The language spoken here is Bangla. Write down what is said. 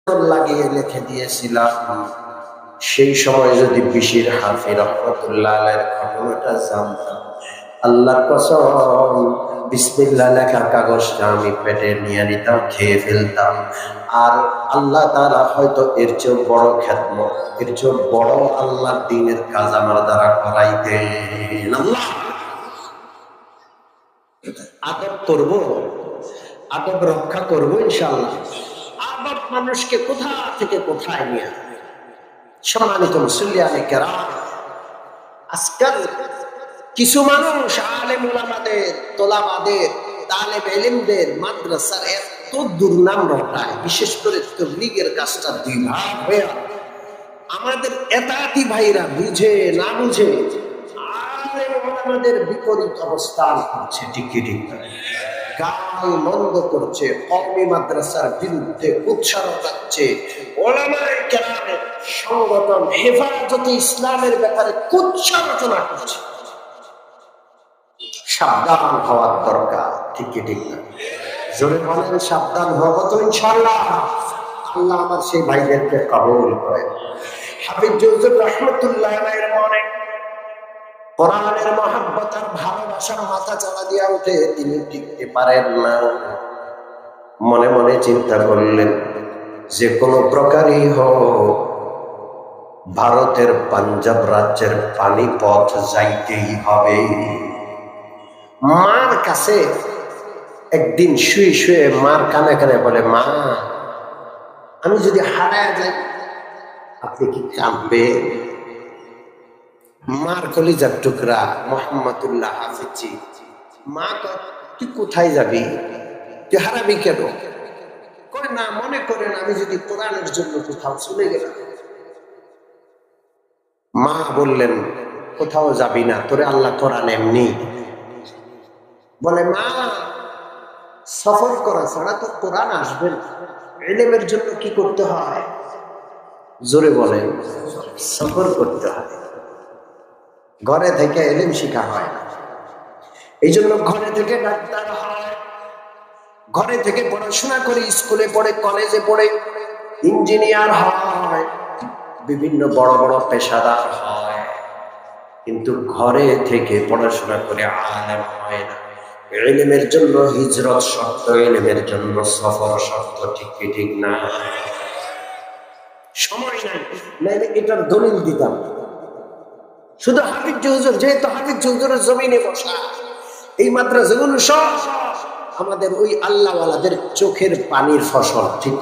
লাগিয়ে লিখে দিয়েছিলাম, সেই সময় যদি বিশির হাফি রহমতুল্লাহ আলাইহির ঘটনাটা জানতাম, আল্লাহর কসম বিসমিল্লাহ লেখা কাগজটা আমি পেটে নিয়ে নিতাম, খেয়ে ফেলতাম। আর আল্লাহ তাআলা হয়তো এর চেয়ে বড় খেদমত, এর চেয়ে বড় আল্লাহর দ্বীনের কাজ আমার দ্বারা করাইতেন। আল্লাহ আদব করব, আদব রক্ষা করবো ইনশাআল্লাহ। আদব মানুষকে কোথা থেকে কোথায় নিয়ে। সম্মানিত মুসল্লিয়ানে কেরাম, আজকাল কিছু মানুষ আলেম উলামাদের, তোলাবাদের, তালেব ইলমদের, মাদ্রাসার এত দুর্নাম রটায়, বিশেষ করে তাবলীগের কাজটা দুই ভাগ হয়ে। আমাদের এতাতি ভাইরা বুঝে না বুঝে আলেম উলামাদের বিপরীত অবস্থান করছে, ঠিক না? গাল মন্দ করছে, কওমি মাদ্রাসার বিরুদ্ধে উৎসাহ পাচ্ছে, ওলামায়ে কেরামের সংগঠন হেফাজতে ইসলামের ব্যাপারে কুৎসা রচনা করছে। সাবধান হওয়ার দরকার, ঠিক না? জোরে বলেন সাবধান হব তো ইনশাআল্লাহ। আল্লাহ আমার সেই ভাইদেরকে কবুল করে। হাফিজ হুজুর রাহমাতুল্লাহ আলাইহির মনে কোরআনের মহব্বত আর ভালোবাসার মাথা চালা দিয়া উঠে, তিনি টিকতে পারেন না। মনে মনে চিন্তা করলেন, যে কোনো প্রকারই হোক ভারতের পাঞ্জাব রাজ্যের পানিপথ যাইতেই হবে। মার কাছে একদিন শুয়ে শুয়ে মার কানে কানে বলে, মা আমি যদি হারায় যাই আপনি কি কাঁদবেন? মার কলিজার টুকরা মোহাম্মদুল্লাহ হাফিজি, মা তুই কোথায় যাবি, তুই হারাবি কেন? কই না, মনে করেন আমি যদি কোরআনের জন্য কোথাও চলে গেলাম। মা বললেন, কোথাও যাবি না, তোরে আল্লাহ কোরআন এমনি। বলে, মা সফর করা ছাড়া তো কোরআন আসবে না, ইলমের জন্য কি করতে হয়? জোরে বলেন, সফর করতে হয়। ঘরে থেকে ইলম শিখা হয় না, এই জন্য ঘরে থেকে ডাক্তার হয়, ঘরে থেকে পড়াশোনা করে, স্কুলে পড়ে, কলেজে পড়ে ইঞ্জিনিয়ার হয়, বিভিন্ন বড় বড় পেশাদার হয়, কিন্তু ঘরে থেকে পড়াশোনা করে আলেম হয় না। ইলমের জন্য হিজরত শর্ত, ইলমের জন্য সফর শর্ত, ঠিক না? সময় নাই, নাইলে এটার দলিল দিতাম। শুধু হাফিজ হুজুর, যেহেতু হাফিজ হুজুরের জমিনে বসা, এই মাদ্রাসাগুলো সব আমাদের ওই আল্লাহওয়ালাদের চোখের পানির ফসল, ঠিক